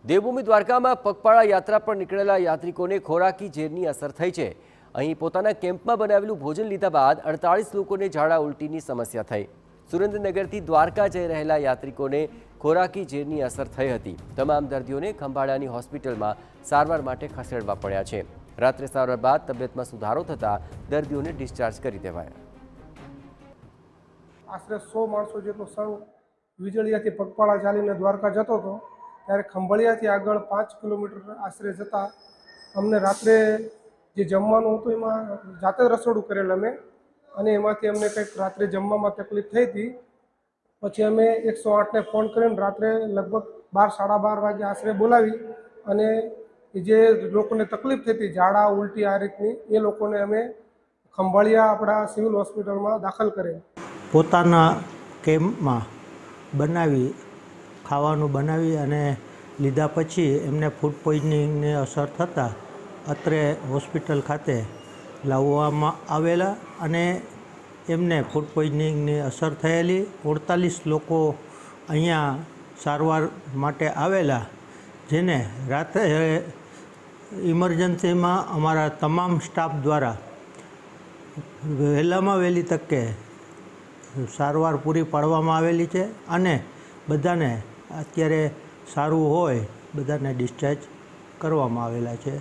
દેવભૂમિ દ્વારકામાં પગપાળા યાત્રા પર નીકળેલા યાત્રિકોને ખોરાકી ઝેરની અસર થઈ છે। અહીં પોતાના કેમ્પમાં બનાવેલું ભોજન લીધા બાદ 48 લોકોને ઝાડા ઉલટીની સમસ્યા થઈ। સુરેન્દ્રનગરથી દ્વારકા જઈ રહેલા યાત્રિકોને ખોરાકી ઝેરની અસર થઈ હતી। તમામ દર્દીઓને ખંભાળિયાની હોસ્પિટલમાં સારવાર માટે ખસેડવા પડ્યા છે। રાત્રે સારવાર બાદ તબિયતમાં સુધારો થતાં દર્દીઓને ડિસ્ચાર્જ કરી દેવાયા। આશરે 100 માણસો જેટલો સંઘ વીજળીયાથી પગપાળા ચાલીને દ્વારકા જતો હતો, ત્યારે ખંભાળિયાથી આગળ 5 કિલોમીટર આશરે જતાં અમને રાત્રે જે જમવાનું હતું એમાં જાતે રસોડું કરેલ અમે, અને એમાંથી અમને કંઈક રાત્રે જમવામાં તકલીફ થઈ હતી। પછી અમે 108ને ફોન કરીને રાત્રે લગભગ 12-12:30 વાગે આશરે બોલાવી અને જે લોકોને તકલીફ થઈ હતી ઝાડા ઉલટી આ રીતની, એ લોકોને અમે ખંભાળિયા આપણા સિવિલ હોસ્પિટલમાં દાખલ કરેલ। પોતાના કેમ્પમાં ખાવાનું બનાવી અને લીધા પછી એમને ફૂડ પોઈઝનિંગની અસર થતાં અત્રે હોસ્પિટલ ખાતે લાવવામાં આવેલા અને એમને ફૂડ પોઈઝનિંગની અસર થયેલી 48 લોકો અહીંયા સારવાર માટે આવેલા, જેને રાત્રે ઇમરજન્સીમાં અમારા તમામ સ્ટાફ દ્વારા વહેલામાં વહેલી તકે સારવાર પૂરી પાડવામાં આવેલી છે અને બધાને અત્યારે સારું હોય બધાને ડિસ્ચાર્જ કરવામાં આવેલા છે।